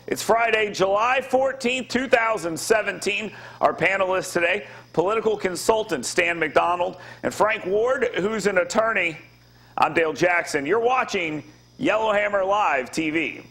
It's Friday, July 14th, 2017. Our panelists today, political consultant Stan McDonald and Frank Ward, who's an attorney. I'm Dale Jackson. You're watching Yellowhammer Live TV.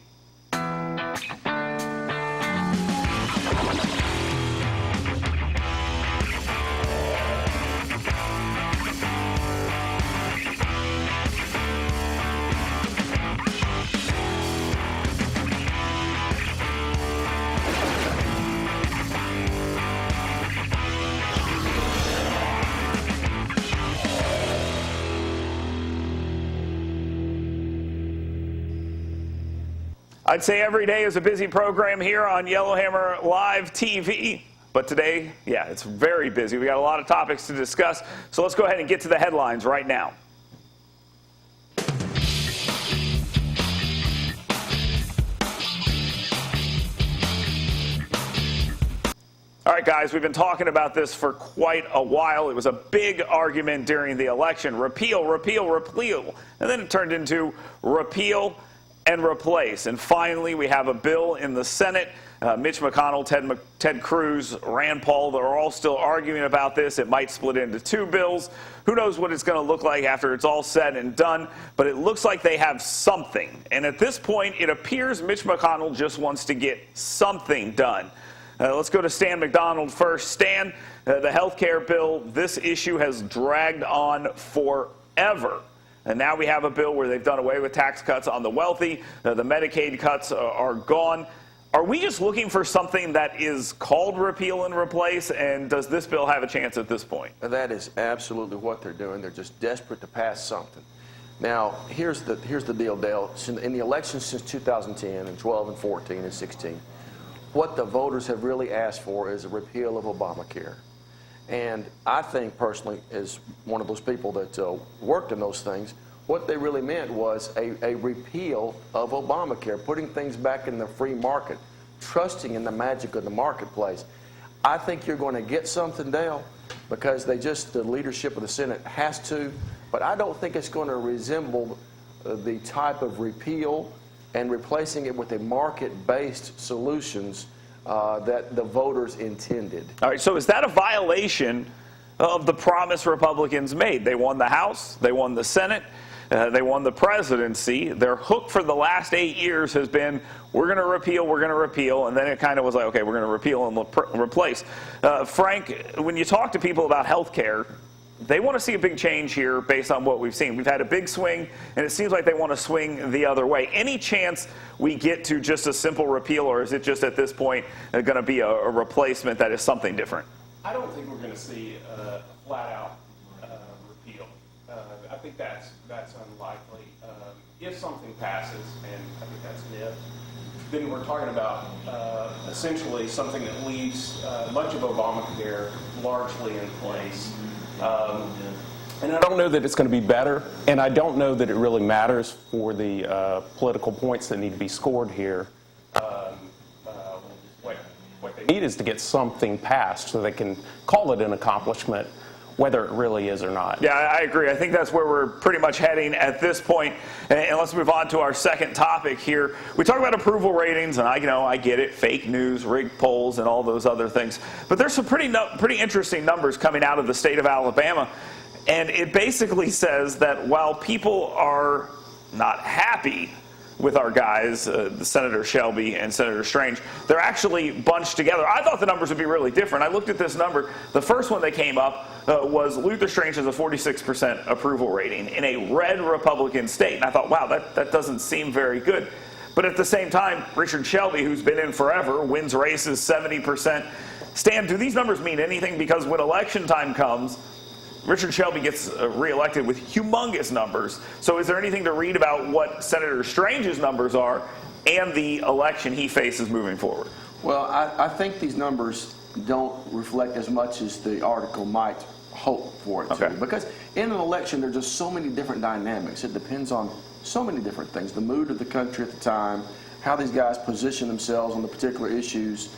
I'd say every day is a busy program here on Yellowhammer Live TV. But today, yeah, it's very busy. We got a lot of topics to discuss. So let's go ahead and get to the headlines right now. All right, guys, we've been talking about this for quite a while. It was a big argument during the election. Repeal, repeal, repeal. And then it turned into repeal and replace. And finally, we have a bill in the Senate. Mitch McDonald, Ted Cruz, Rand Paul, they're all still arguing about this. It might split into two bills. Who knows what it's going to look like after it's all said and done, but it looks like they have something. And at this point, it appears Mitch McDonald just wants to get something done. Let's go to Stan McDonald first. Stan, the health care bill, this issue has dragged on forever. And now we have a bill where they've done away with tax cuts on the wealthy. The Medicaid cuts are gone. Are we just looking for something that is called repeal and replace? And does this bill have a chance at this point? That is absolutely what they're doing. They're just desperate to pass something. Now, here's the deal, Dale. In the elections since 2010 and 12 and 14 and 16, what the voters have really asked for is a repeal of Obamacare. And I think personally, as one of those people that worked in those things, what they really meant was a repeal of Obamacare, putting things back in the free market, trusting in the magic of the marketplace. I think you're going to get something, Dale, because the leadership of the Senate has to, but I don't think it's going to resemble the type of repeal and replacing it with a market-based solutions that the voters intended. All right, so is that a violation of the promise Republicans made? They won the House, they won the Senate, they won the presidency. Their hook for the last 8 years has been, we're going to repeal, and then it kind of was like, okay, we're going to repeal and replace. Frank, when you talk to people about health care, they want to see a big change here based on what we've seen. We've had a big swing, and it seems like they want to swing the other way. Any chance we get to just a simple repeal, or is it just at this point going to be a replacement that is something different? I don't think we're going to see a flat-out repeal. I think that's unlikely. If something passes, and I think that's an if, then we're talking about essentially something that leaves much of Obamacare largely in place. And I don't know that it's going to be better, and I don't know that it really matters for the political points that need to be scored here. What they need is to get something passed so they can call it an accomplishment, whether it really is or not. Yeah, I agree. I think that's where we're pretty much heading at this point. And let's move on to our second topic here. We talk about approval ratings, and I get it, fake news, rigged polls, and all those other things. But there's some pretty interesting numbers coming out of the state of Alabama. And it basically says that while people are not happy with our guys, Senator Shelby and Senator Strange, they're actually bunched together. I thought the numbers would be really different. I looked at this number. The first one that came up was Luther Strange has a 46% approval rating in a red Republican state. And I thought, wow, that doesn't seem very good. But at the same time, Richard Shelby, who's been in forever, wins races 70%. Stan, do these numbers mean anything? Because when election time comes, Richard Shelby gets reelected with humongous numbers. So is there anything to read about what Senator Strange's numbers are and the election he faces moving forward? Well, I think these numbers don't reflect as much as the article might hope for it to. Because in an election, there's just so many different dynamics. It depends on so many different things. The mood of the country at the time, how these guys position themselves on the particular issues,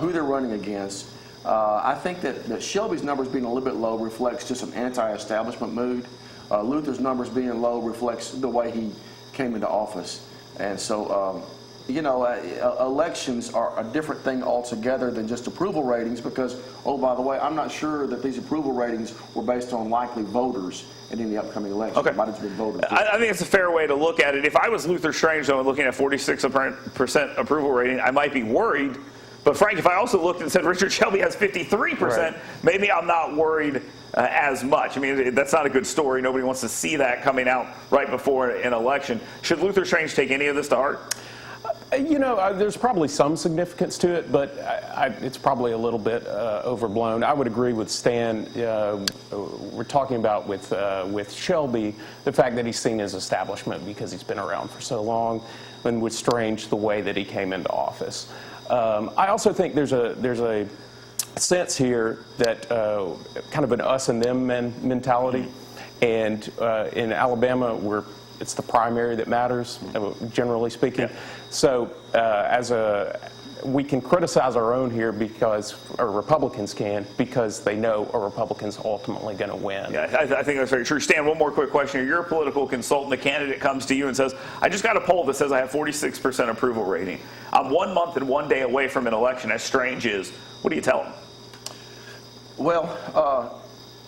who they're running against. I think that Shelby's numbers being a little bit low reflects just an anti-establishment mood. Luther's numbers being low reflects the way he came into office. And so elections are a different thing altogether than just approval ratings because, oh, by the way, I'm not sure that these approval ratings were based on likely voters in any upcoming election. Okay. It might have been voters. I think it's a fair way to look at it. If I was Luther Strange, though, and looking at 46% approval rating, I might be worried. But, Frank, if I also looked and said Richard Shelby has 53%, right, maybe I'm not worried as much. I mean, that's not a good story. Nobody wants to see that coming out right before an election. Should Luther Strange take any of this to heart? There's probably some significance to it, but it's probably a little bit overblown. I would agree with Stan. We're talking about with Shelby, the fact that he's seen his establishment because he's been around for so long, and with Strange, the way that he came into office. I also think there's a sense here that kind of an us and them mentality, and in Alabama, it's the primary that matters, generally speaking. Yeah. So we can criticize our own here or Republicans can, because they know a Republican's ultimately going to win. Yeah, I think that's very true. Stan, one more quick question here. You're a political consultant. The candidate comes to you and says, I just got a poll that says I have 46% approval rating. I'm 1 month and 1 day away from an election, as Strange is. What do you tell them? Well,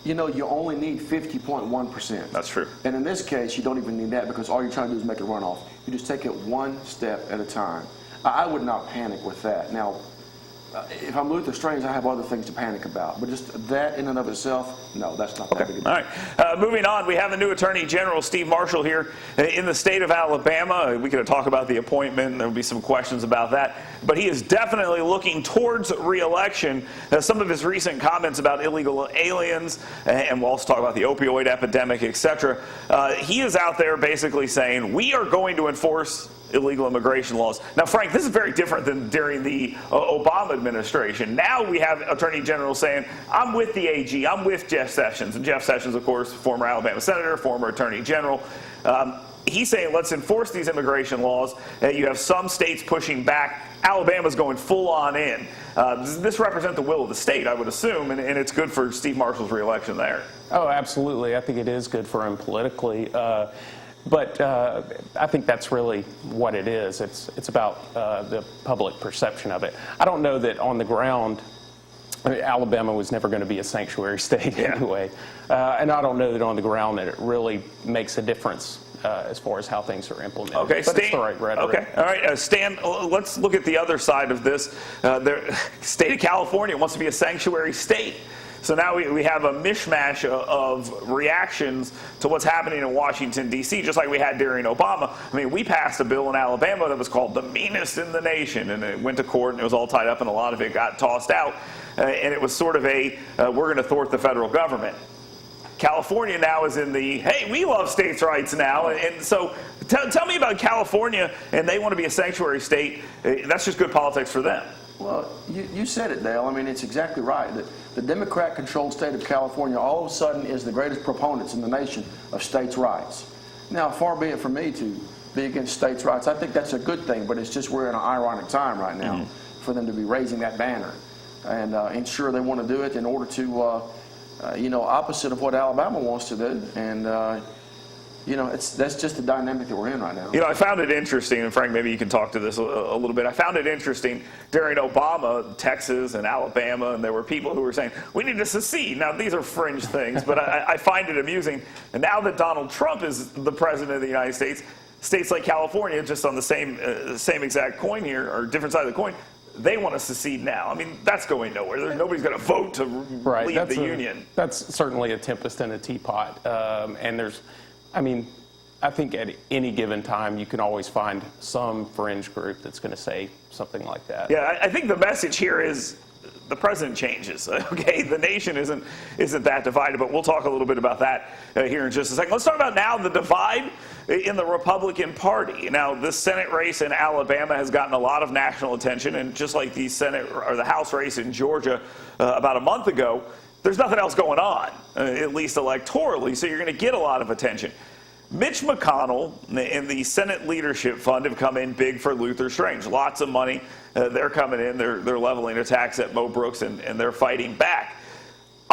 you only need 50.1%. That's true. And in this case, you don't even need that because all you're trying to do is make a runoff. You just take it one step at a time. I would not panic with that. Now, if I'm Luther Strange, I have other things to panic about. But just that in and of itself, no, that's not that big a deal. All right. Moving on, we have a new Attorney General, Steve Marshall, here in the state of Alabama. We could talk about the appointment. There will be some questions about that. But he is definitely looking towards re-election. Some of his recent comments about illegal aliens, and we'll also talk about the opioid epidemic, etc. He is out there basically saying, we are going to enforce illegal immigration laws. Now, Frank, this is very different than during the Obama administration. Now we have Attorney General saying, I'm with the AG, I'm with Jeff Sessions. And Jeff Sessions, of course, former Alabama Senator, former Attorney General. He's saying, let's enforce these immigration laws. You have some states pushing back. Alabama's going full on in. Does this represent the will of the state, I would assume, and it's good for Steve Marshall's reelection there? Oh, absolutely. I think it is good for him politically. But I think that's really what it is. It's about the public perception of it. I don't know that on the ground, Alabama was never going to be a sanctuary state anyway. And I don't know that on the ground that it really makes a difference as far as how things are implemented. Okay, but Stan, it's the right rhetoric. Okay, all right. Stan, let's look at the other side of this. The state of California wants to be a sanctuary state. So now we have a mishmash of reactions to what's happening in Washington, D.C., just like we had during Obama. I mean, we passed a bill in Alabama that was called the meanest in the nation, and it went to court, and it was all tied up, and a lot of it got tossed out. And it was sort of we're going to thwart the federal government. California now is in the, hey, we love states' rights now. And so tell me about California, and they want to be a sanctuary state. That's just good politics for them. Well, you said it, Dale. I mean, it's exactly right. The Democrat-controlled state of California all of a sudden is the greatest proponents in the nation of states' rights. Now, far be it from me to be against states' rights. I think that's a good thing, but it's just we're in an ironic time right now for them to be raising that banner. And sure, they want to do it in order to, opposite of what Alabama wants to do. And that's just the dynamic that we're in right now. I found it interesting, and Frank, maybe you can talk to this a little bit. I found it interesting during Obama, Texas and Alabama, and there were people who were saying, we need to secede. Now, these are fringe things, but I find it amusing. And now that Donald Trump is the president of the United States, states like California, just on the same exact coin here, or different side of the coin, they want to secede now. I mean, that's going nowhere. Nobody's going to vote to leave the union. That's certainly a tempest in a teapot. I think at any given time you can always find some fringe group that's going to say something like that. Yeah, I think the message here is the president changes. Okay, the nation isn't that divided, but we'll talk a little bit about that here in just a second. Let's talk about now the divide in the Republican Party. Now, this Senate race in Alabama has gotten a lot of national attention, and just like the Senate or the House race in Georgia about a month ago, there's nothing else going on, at least electorally, so you're going to get a lot of attention. Mitch McDonald and the Senate Leadership Fund have come in big for Luther Strange. Lots of money. They're coming in. They're leveling attacks at Mo Brooks, and they're fighting back.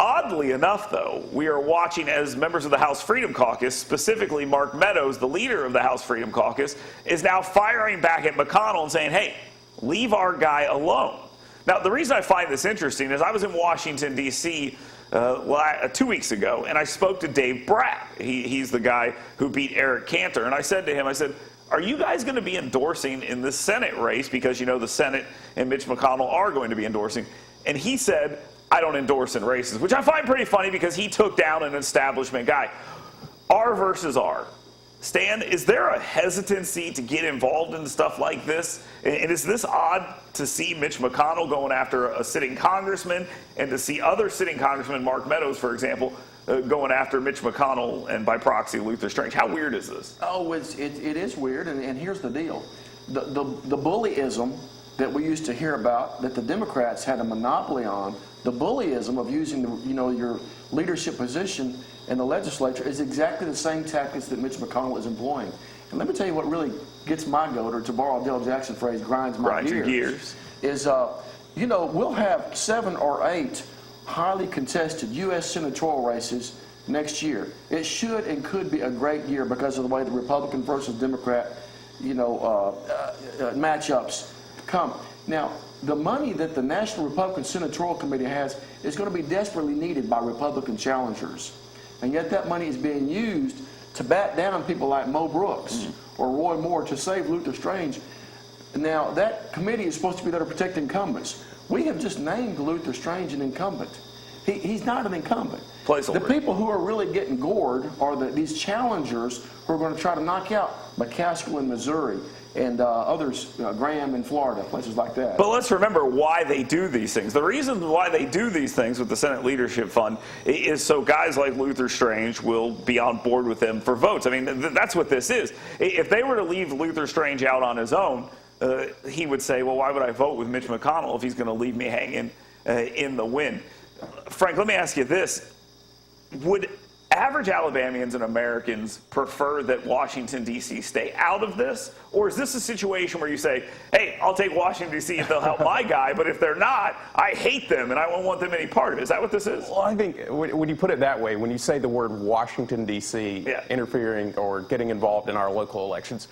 Oddly enough, though, we are watching as members of the House Freedom Caucus, specifically Mark Meadows, the leader of the House Freedom Caucus, is now firing back at McConnell and saying, hey, leave our guy alone. Now, the reason I find this interesting is I was in Washington, D.C. 2 weeks ago, and I spoke to Dave Bratt. He's the guy who beat Eric Cantor. And I said to him, are you guys going to be endorsing in the Senate race? Because, you know, the Senate and Mitch McConnell are going to be endorsing. And he said, I don't endorse in races, which I find pretty funny because he took down an establishment guy. R versus R. Stan, is there a hesitancy to get involved in stuff like this? And is this odd to see Mitch McConnell going after a sitting congressman and to see other sitting congressmen, Mark Meadows, for example, going after Mitch McConnell and by proxy Luther Strange? How weird is this? Oh, it is weird, and here's the deal. The bullyism that we used to hear about, that the Democrats had a monopoly on, the bullyism of using your leadership position in the legislature is exactly the same tactics that Mitch McConnell is employing. And let me tell you what really gets my goat, or to borrow a Dale Jackson phrase, grinds my gears. Is we'll have 7 or 8 highly contested U.S. senatorial races next year. It should and could be a great year because of the way the Republican versus Democrat, matchups come. Now, the money that the National Republican Senatorial Committee has is going to be desperately needed by Republican challengers. And yet that money is being used to bat down people like Mo Brooks or Roy Moore to save Luther Strange. Now, that committee is supposed to be there to protect incumbents. We have just named Luther Strange an incumbent. He's not an incumbent. The people who are really getting gored are these challengers who are going to try to knock out McCaskill in Missouri and others, Graham in Florida, places like that. But let's remember why they do these things. The reason why they do these things with the Senate Leadership Fund is so guys like Luther Strange will be on board with them for votes. I mean, that's what this is. If they were to leave Luther Strange out on his own, he would say, well, why would I vote with Mitch McConnell if he's going to leave me hanging in the wind? Frank, let me ask you this. Would average Alabamians and Americans prefer that Washington, D.C. stay out of this? Or is this a situation where you say, hey, I'll take Washington, D.C. if they'll help my guy, but if they're not, I hate them and I won't want them any part of it? Is that what this is? Well, I think when you put it that way, when you say the word Washington, D.C., interfering or getting involved in our local elections,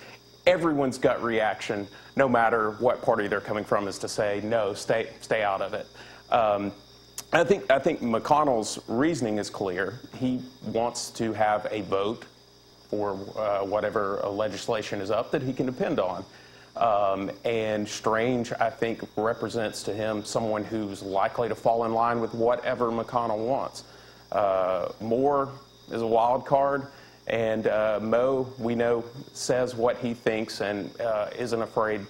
everyone's gut reaction, no matter what party they're coming from, is to say, no, stay out of it. I think McConnell's reasoning is clear. He wants to have a vote for whatever legislation is up that he can depend on. And Strange, I think, represents to him someone who's likely to fall in line with whatever McConnell wants. Moore is a wild card, and Mo, we know, says what he thinks and isn't afraid.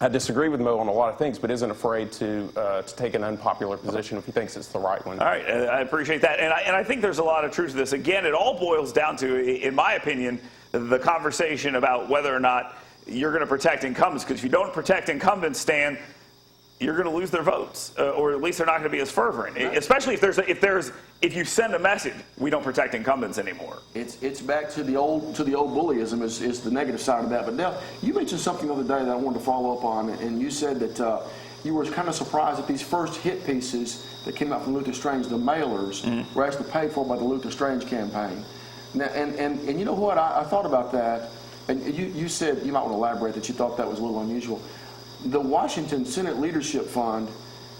I disagree with Mo on a lot of things, but isn't afraid to take an unpopular position if he thinks it's the right one. All right, I appreciate that. And I think there's a lot of truth to this. Again, it all boils down to, in my opinion, the conversation about whether or not you're going to protect incumbents. Because if you don't protect incumbents, Stan, you're going to lose their votes, or at least they're not going to be as fervent. Right. Especially if you send a message, we don't protect incumbents anymore. It's back to the old bullyism is the negative side of that. But Dale, you mentioned something the other day that I wanted to follow up on, and you said that you were kind of surprised that these first hit pieces that came out from Luther Strange, the mailers, were actually paid for by the Luther Strange campaign. Now, and you know what? I thought about that, and you said you might want to elaborate that you thought that was a little unusual. The Washington Senate Leadership Fund,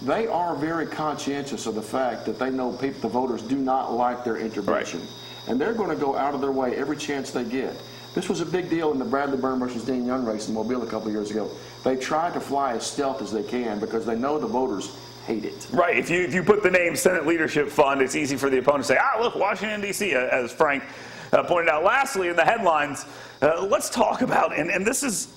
they are very conscientious of the fact that they know the voters do not like their intervention. Right. And they're going to go out of their way every chance they get. This was a big deal in the Bradley Byrne versus Dean Young race in Mobile a couple of years ago. They tried to fly as stealth as they can because they know the voters hate it. Right. If you put the name Senate Leadership Fund, it's easy for the opponent to say, look, Washington, D.C., as Frank pointed out. Lastly, in the headlines, let's talk about, and this is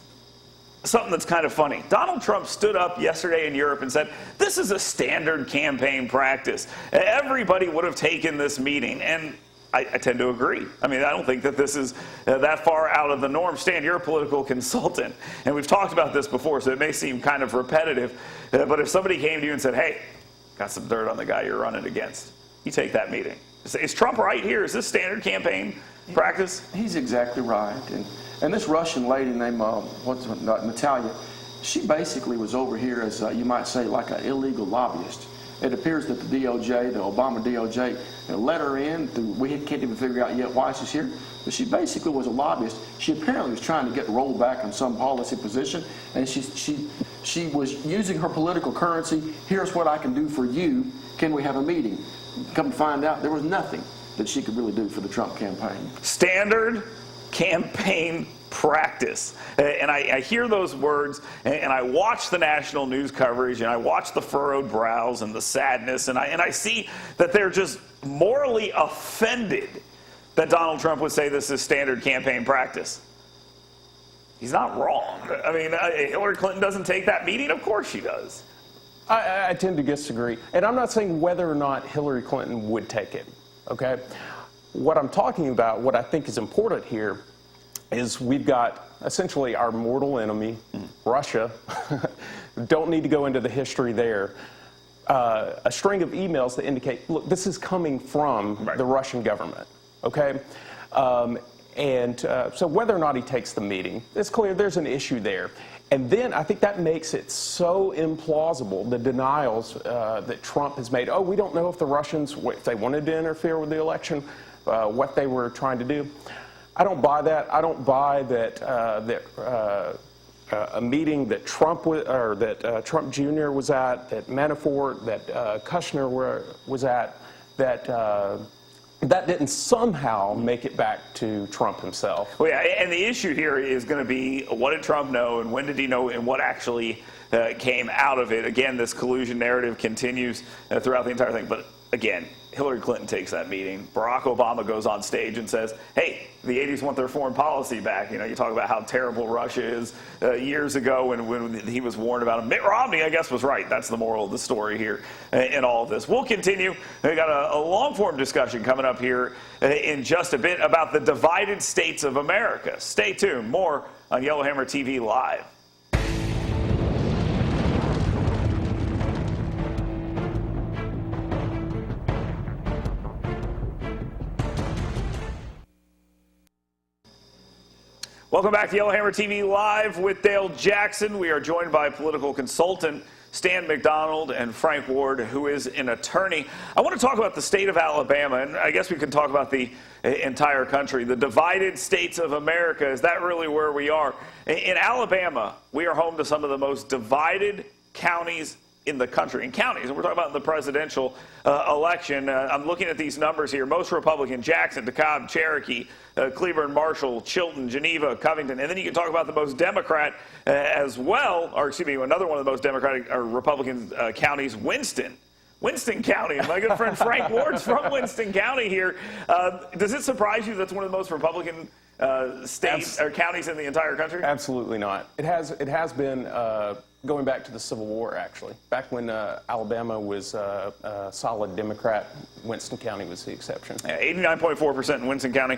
something that's kind of funny. Donald Trump stood up yesterday in Europe and said, this is a standard campaign practice. Everybody would have taken this meeting. And I tend to agree. I mean, I don't think that this is that far out of the norm. Stan, you're a political consultant, and we've talked about this before, so it may seem kind of repetitive. But if somebody came to you and said, hey, got some dirt on the guy you're running against, you take that meeting. Is Trump right here? Is this standard campaign practice? He's exactly right. And this Russian lady named Natalia, she basically was over here as, you might say, like an illegal lobbyist. it appears that the DOJ, the Obama DOJ, let her in. We can't even figure out yet why she's here. But she basically was a lobbyist. She apparently was trying to get rolled back on some policy position, and she was using her political currency. Here's what I can do for you. Can we have a meeting? Come to find out, there was nothing that she could really do for the Trump campaign. Standard campaign practice. And I hear those words, and I watch the national news coverage, and I watch the furrowed brows and the sadness, and I see that they're just morally offended that Donald Trump would say this is standard campaign practice. He's not wrong. I mean, Hillary Clinton doesn't take that meeting? Of course she does. I tend to disagree. And I'm not saying whether or not Hillary Clinton would take it, okay? What I'm talking about, what I think is important here, is we've got essentially our mortal enemy, Russia. Don't need to go into the history there. A string of emails that indicate, look, this is coming from the Russian government, okay? So whether or not he takes the meeting, it's clear there's an issue there. And then I think that makes it so implausible, the denials that Trump has made. Oh, we don't know if the Russians, if they wanted to interfere with the election, what they were trying to do. I don't buy that. I don't buy that a meeting that Trump Trump Jr. was at, that Manafort, that Kushner was at, that didn't somehow make it back to Trump himself. Well, yeah, and the issue here is going to be, what did Trump know, and when did he know, and what actually came out of it? Again, this collusion narrative continues throughout the entire thing. But again, Hillary Clinton takes that meeting. Barack Obama goes on stage and says, hey, the 80s want their foreign policy back. You know, you talk about how terrible Russia is years ago when he was warned about it. Mitt Romney, I guess, was right. That's the moral of the story here in all of this. We'll continue. We've got a long-form discussion coming up here in just a bit about the divided states of America. Stay tuned. More on Yellowhammer TV Live. Welcome back to Yellowhammer TV Live with Dale Jackson. We are joined by political consultant Stan McDonald and Frank Ward, who is an attorney. I want to talk about the state of Alabama, and I guess we can talk about the entire country. The divided states of America, is that really where we are? In Alabama, we are home to some of the most divided counties in the country. In counties, and we're talking about the presidential election. I'm looking at these numbers here. Most Republican: Jackson, DeKalb, Cherokee, Cleburne, Marshall, Chilton, Geneva, Covington. And then you can talk about the most Democrat as well, or excuse me, another one of the most Democratic or Republican counties, Winston County. My good friend Frank Ward's from Winston County here. Does it surprise you that's one of the most Republican states or counties in the entire country? Absolutely not. It has been going back to the Civil War, actually. Back when Alabama was a solid Democrat, Winston County was the exception. 89.4% in Winston County,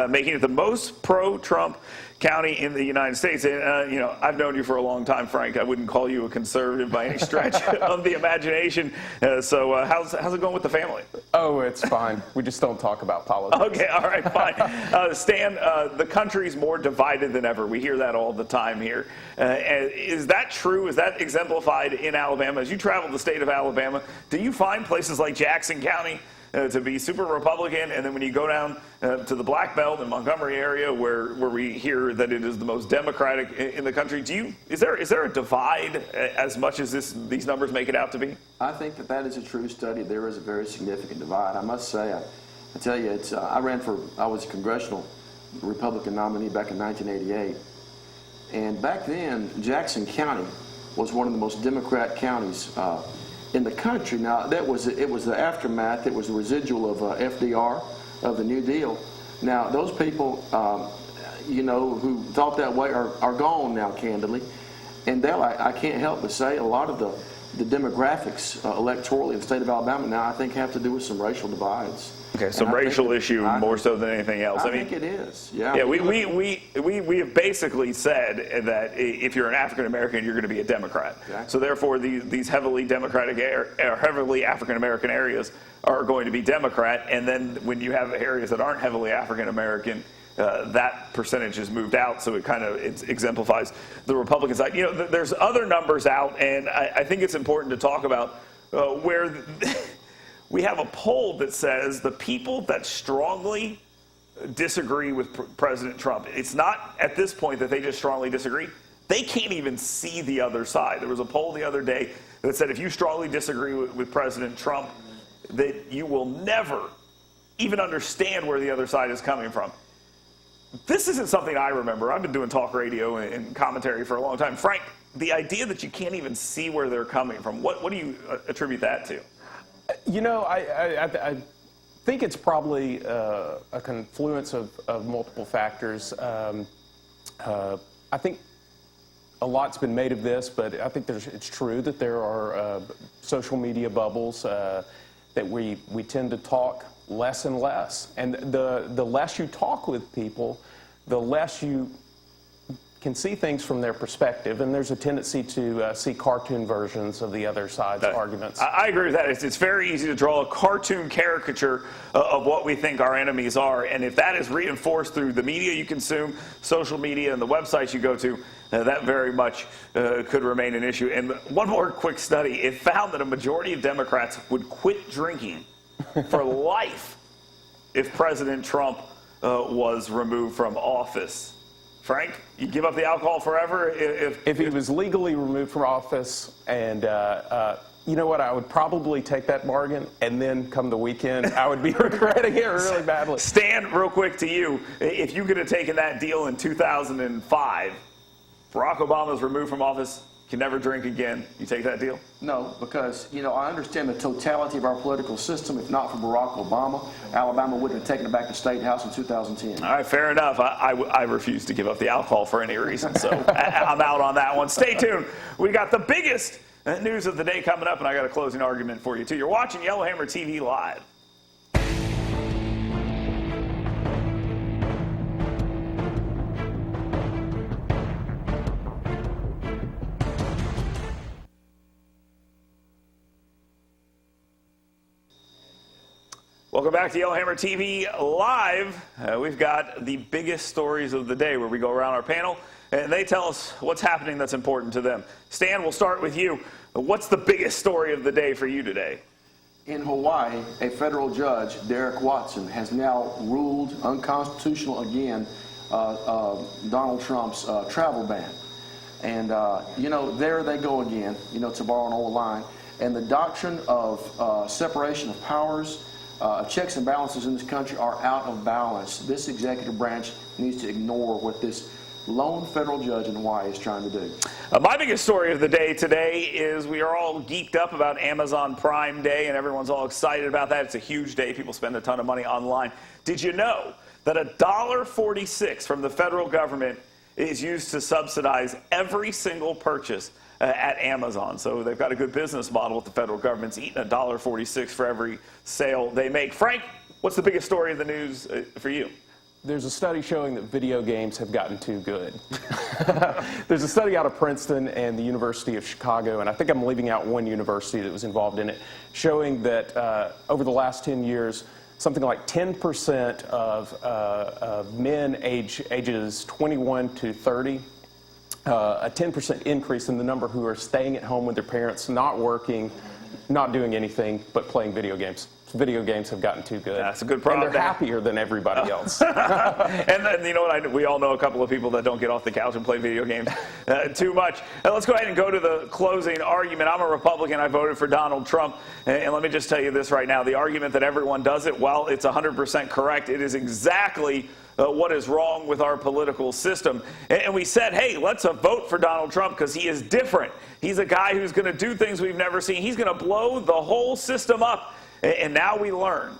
making it the most pro-Trump county in the United States. And, you know, I've known you for a long time, Frank. I wouldn't call you a conservative by any stretch of the imagination. So how's it going with the family? Oh, it's fine. We just don't talk about politics. Okay, all right, fine. Stan, the country's more divided than ever. We hear that all the time here. Is that true? Is that exemplified in Alabama? As you travel the state of Alabama, do you find places like Jackson County to be super Republican, and then when you go down to the Black Belt and Montgomery area, where we hear that it is the most Democratic in the country, is there a divide as much as these numbers make it out to be? I think that is a true study. There is a very significant divide. I must say, I tell you, I was a congressional Republican nominee back in 1988, and back then Jackson County was one of the most Democrat counties in the country. Now, it was the aftermath, it was the residual of FDR, of the New Deal. Now, those people, who thought that way are gone now, candidly. And I can't help but say a lot of the demographics electorally in the state of Alabama now, I think, have to do with some racial divides. Okay, so racial issue more so than anything else. I think it is. Yeah. Yeah, we have basically said that if you're an African American, you're going to be a Democrat. Exactly. So therefore, these heavily Democratic or heavily African American areas are going to be Democrat, and then when you have areas that aren't heavily African American, that percentage has moved out, so it exemplifies the Republican side. You know, there's other numbers out, and I think it's important to talk about where we have a poll that says the people that strongly disagree with President Trump, it's not at this point that they just strongly disagree. They can't even see the other side. There was a poll the other day that said if you strongly disagree with President Trump, that you will never even understand where the other side is coming from. This isn't something I remember. I've been doing talk radio and commentary for a long time. Frank, the idea that you can't even see where they're coming from, what do you attribute that to? You know, I think it's probably a confluence of multiple factors. I think a lot's been made of this, but I think it's true that there are social media bubbles that we tend to talk less and less. And the less you talk with people, the less you can see things from their perspective, and there's a tendency to see cartoon versions of the other side's arguments. I agree with that. It's very easy to draw a cartoon caricature of what we think our enemies are, and if that is reinforced through the media you consume, social media, and the websites you go to, that very much could remain an issue. And one more quick study, it found that a majority of Democrats would quit drinking for life if President Trump was removed from office. Frank, you give up the alcohol forever if he was legally removed from office? And you know what? I would probably take that bargain, and then come the weekend, I would be regretting it really badly. Stan, real quick to you, if you could have taken that deal in 2005, Barack Obama's removed from office, can never drink again, you take that deal? No, because, you know, I understand the totality of our political system. If not for Barack Obama, Alabama wouldn't have taken it back to State House in 2010. All right, fair enough. I refuse to give up the alcohol for any reason, so I'm out on that one. Stay tuned. We got the biggest news of the day coming up, and I got a closing argument for you, too. You're watching Yellowhammer TV Live. Welcome back to Yellowhammer TV Live. We've got the biggest stories of the day where we go around our panel and they tell us what's happening that's important to them. Stan, we'll start with you. What's the biggest story of the day for you today? In Hawaii, a federal judge, Derek Watson, has now ruled unconstitutional again Donald Trump's travel ban. And, you know, there they go again, you know, to borrow an old line. And the doctrine of separation of powers, checks and balances in this country are out of balance. This executive branch needs to ignore what this lone federal judge in Hawaii is trying to do. My biggest story of the day today is we are all geeked up about Amazon Prime Day, and everyone's all excited about that. It's a huge day. People spend a ton of money online. Did you know that $1.46 from the federal government is used to subsidize every single purchase at Amazon? So they've got a good business model with the federal government's eating $1.46 for every sale they make. Frank, what's the biggest story of the news for you? There's a study showing that video games have gotten too good. There's a study out of Princeton and the University of Chicago, and I think I'm leaving out one university that was involved in it, showing that over the last 10 years, something like 10% of men ages 21 to 30, a 10% increase in the number who are staying at home with their parents, not working, not doing anything, but playing video games. Video games have gotten too good. That's a good problem. And they're happier than everybody else. And then, you know what, we all know a couple of people that don't get off the couch and play video games too much. Let's go ahead and go to the closing argument. I'm a Republican. I voted for Donald Trump. And let me just tell you this right now. The argument that everyone does it, well, it's 100% correct. It is exactly what is wrong with our political system. And we said, hey, let's vote for Donald Trump because he is different. He's a guy who's going to do things we've never seen. He's going to blow the whole system up. And now we learn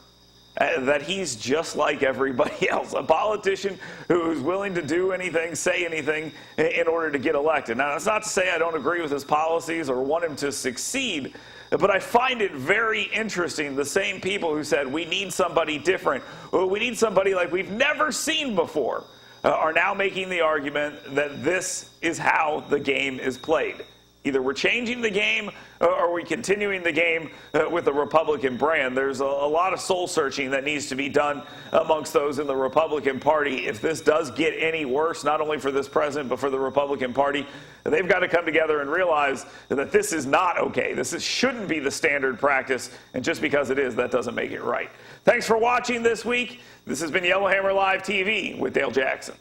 that he's just like everybody else, a politician who's willing to do anything, say anything in order to get elected. Now, that's not to say I don't agree with his policies or want him to succeed, but I find it very interesting. The same people who said we need somebody different, or we need somebody like we've never seen before, are now making the argument that this is how the game is played. Either we're changing the game or we're continuing the game with the Republican brand. There's a lot of soul searching that needs to be done amongst those in the Republican Party. If this does get any worse, not only for this president, but for the Republican Party, they've got to come together and realize that this is not okay. Shouldn't be the standard practice, and just because it is, that doesn't make it right. Thanks for watching this week. This has been Yellowhammer Live TV with Dale Jackson.